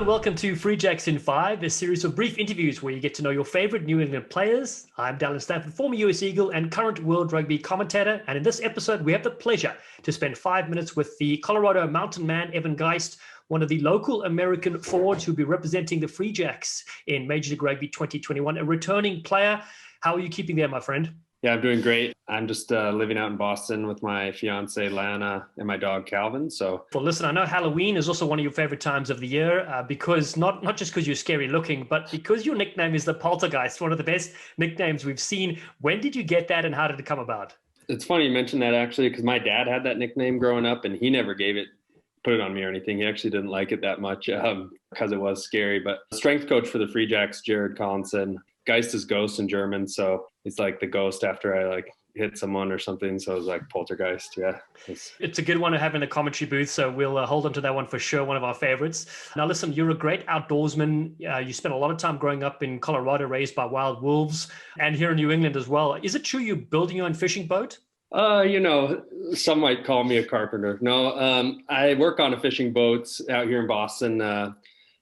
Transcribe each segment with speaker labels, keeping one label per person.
Speaker 1: welcome to Free Jacks in 5, a series of brief interviews where you get to know your favorite New England players. I'm Dallin Stanford, former US Eagle and current World Rugby commentator. And in this episode, we have the pleasure to spend 5 minutes with the Colorado Mountain Man, Evan Geist, one of the local American forwards who'll be representing the Free Jacks in Major League Rugby 2021, a returning player. How are you keeping there, my friend?
Speaker 2: Yeah, I'm doing great. I'm just living out in Boston with my fiance, Lana, and my dog, Calvin.
Speaker 1: Well, listen, I know Halloween is also one of your favorite times of the year because not just because you're scary looking, but because your nickname is the Poltergeist, one of the best nicknames we've seen. When did you get that and how did it come about?
Speaker 2: It's funny you mentioned that, actually, because my dad had that nickname growing up and he never put it on me or anything. He actually didn't like it that much because it was scary. But strength coach for the Free Jacks, Jared Collinson, Geist is ghost in German, so it's like the ghost after I hit someone or something. So it was like Poltergeist. Yeah,
Speaker 1: it's a good one to have in the commentary booth. So we'll hold on to that one for sure. One of our favorites. Now, listen, you're a great outdoorsman. You spent a lot of time growing up in Colorado, raised by wild wolves, and here in New England as well. Is it true you're building your own fishing boat?
Speaker 2: Some might call me a carpenter. No, I work on a fishing boat out here in Boston.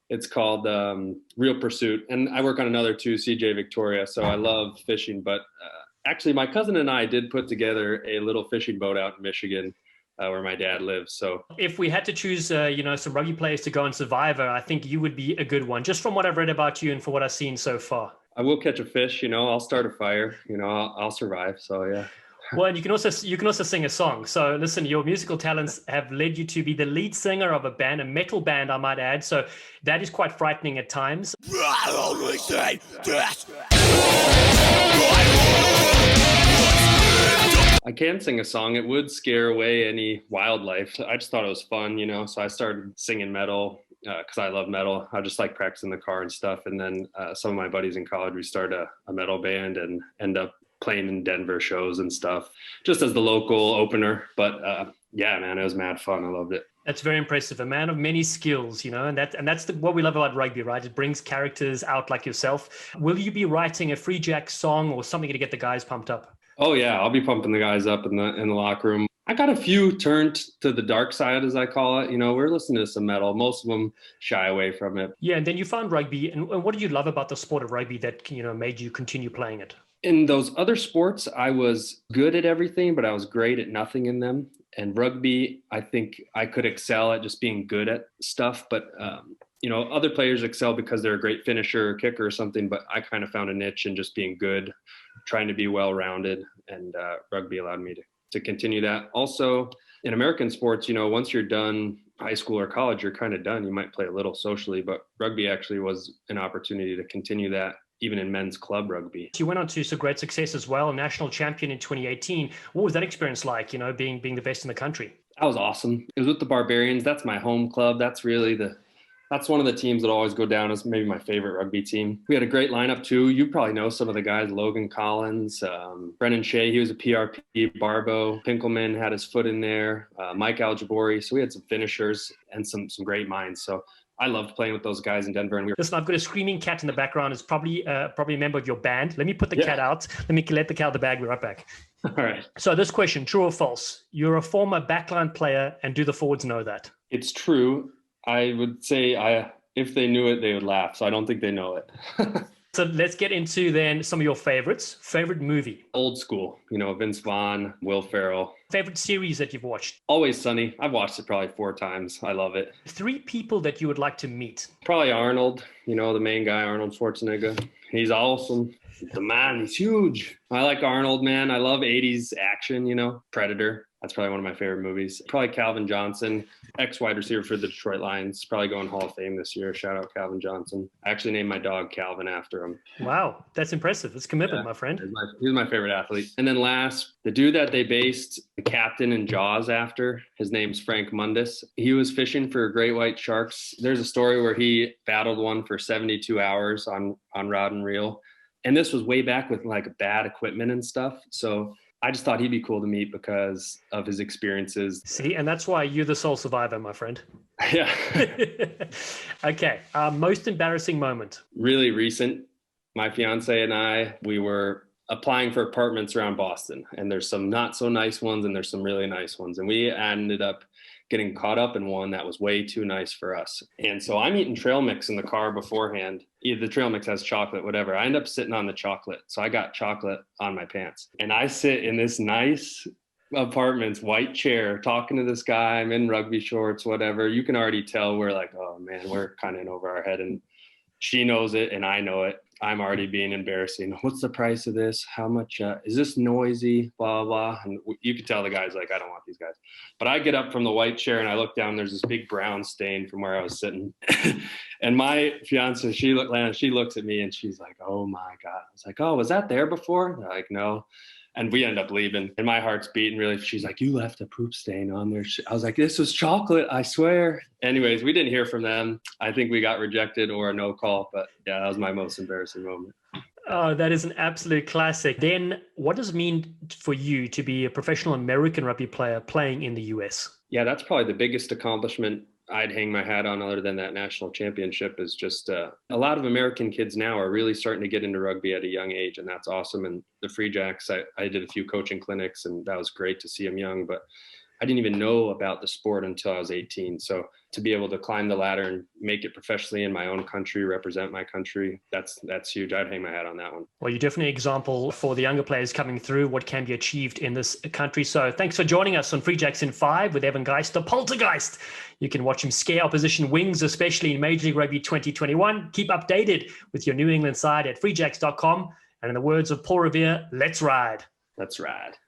Speaker 2: It's called Real Pursuit. And I work on another too, CJ Victoria. So I love fishing. But actually, my cousin and I did put together a little fishing boat out in Michigan where my dad lives. So
Speaker 1: if we had to choose, some rugby players to go on Survivor, I think you would be a good one, just from what I've read about you and for what I've seen so far.
Speaker 2: I will catch a fish, I'll start a fire, I'll survive. So, yeah.
Speaker 1: Well, and you can also sing a song. So listen, your musical talents have led you to be the lead singer of a band, a metal band, I might add. So that is quite frightening at times.
Speaker 2: I can sing a song. It would scare away any wildlife. I just thought it was fun, So I started singing metal because I love metal. I just like practicing the car and stuff. And then some of my buddies in college, we started a metal band and end up playing in Denver shows and stuff, just as the local opener. But yeah, man, it was mad fun. I loved it.
Speaker 1: That's very impressive. A man of many skills, and that's what we love about rugby, right? It brings characters out like yourself. Will you be writing a Free Jack song or something to get the guys pumped up?
Speaker 2: Oh yeah, I'll be pumping the guys up in the locker room. I got a few turned to the dark side, as I call it. We're listening to some metal. Most of them shy away from it.
Speaker 1: Yeah, and then you found rugby. And what did you love about the sport of rugby that made you continue playing it?
Speaker 2: In those other sports, I was good at everything, but I was great at nothing in them. And rugby, I think I could excel at just being good at stuff. But, other players excel because they're a great finisher or kicker or something. But I kind of found a niche in just being good, trying to be well-rounded. And rugby allowed me to continue that. Also, in American sports, once you're done high school or college, you're kind of done. You might play a little socially, but rugby actually was an opportunity to continue that, even in men's club rugby.
Speaker 1: You went on to some great success as well, national champion in 2018. What was that experience like, being the best in the country?
Speaker 2: That was awesome. It was with the Barbarians. That's my home club. That's one of the teams that always go down as maybe my favorite rugby team. We had a great lineup too. You probably know some of the guys, Logan Collins, Brennan Shea, he was a PRP, Barbo, Pinkelman had his foot in there, Mike Aljabori. So we had some finishers and some great minds. So I loved playing with those guys in Denver. And
Speaker 1: Listen, I've got a screaming cat in the background. It's probably a member of your band. Let me put the cat out. Let the cat out the bag. We're right back.
Speaker 2: All right.
Speaker 1: So this question, true or false? You're a former backline player, and do the forwards know that?
Speaker 2: It's true. I would say if they knew it, they would laugh. So I don't think they know it.
Speaker 1: So let's get into then some of your favorites. Favorite movie?
Speaker 2: Old school, Vince Vaughn, Will Ferrell.
Speaker 1: Favorite series that you've watched?
Speaker 2: Always Sunny. I've watched it probably 4 times. I love it.
Speaker 1: 3 people that you would like to meet?
Speaker 2: Probably Arnold, the main guy, Arnold Schwarzenegger. He's awesome. The man, he's huge. I like Arnold, man. I love 80s action, Predator. That's probably one of my favorite movies. Probably Calvin Johnson, ex-wide receiver for the Detroit Lions. Probably going Hall of Fame this year. Shout out Calvin Johnson. I actually named my dog Calvin after him.
Speaker 1: Wow, that's impressive. That's commitment, my friend.
Speaker 2: He was my favorite athlete. And then last, the dude that they based the captain in Jaws after, his name's Frankmundus. He was fishing for great white sharks. There's a story where he battled one for 72 hours on rod and reel. And this was way back with bad equipment and stuff. So I just thought he'd be cool to meet because of his experiences.
Speaker 1: See, and that's why you're the sole survivor, my friend.
Speaker 2: Yeah.
Speaker 1: Okay. Most embarrassing moment?
Speaker 2: Really recent. My fiance and I, we were applying for apartments around Boston, and there's some not so nice ones and there's some really nice ones. And we ended up getting caught up in one that was way too nice for us. And so I'm eating trail mix in the car beforehand. Either the trail mix has chocolate, whatever. I end up sitting on the chocolate. So I got chocolate on my pants. And I sit in this nice apartment's white chair talking to this guy. I'm in rugby shorts, whatever. You can already tell we're like, oh man, we're kind of in over our head. And she knows it and I know it. I'm already being embarrassing. What's the price of this? How much? Is this noisy? Blah, blah. And you could tell the guy's like, I don't want these guys. But I get up from the white chair and I look down. There's this big brown stain from where I was sitting. And my fiance, she looks at me and she's like, oh my God. I was like, oh, was that there before? They're like, no. And we end up leaving. And my heart's beating really. She's like, you left a poop stain on there. I was like, this was chocolate, I swear. Anyways, we didn't hear from them. I think we got rejected or a no call. But yeah, that was my most embarrassing moment.
Speaker 1: Oh, that is an absolute classic. Then what does it mean for you to be a professional American rugby player playing in the US?
Speaker 2: Yeah, that's probably the biggest accomplishment I'd hang my hat on other than that national championship is just a lot of American kids now are really starting to get into rugby at a young age. And that's awesome. And the Free Jacks, I did a few coaching clinics and that was great to see them young, but I didn't even know about the sport until I was 18. So to be able to climb the ladder and make it professionally in my own country, represent my country, that's huge. I'd hang my hat on that one.
Speaker 1: Well, you're definitely an example for the younger players coming through what can be achieved in this country. So thanks for joining us on Free Jacks in 5 with Evan Geist, the Poltergeist. You can watch him scare opposition wings, especially in Major League Rugby 2021. Keep updated with your New England side at freejacks.com. And in the words of Paul Revere, let's ride.
Speaker 2: Let's ride.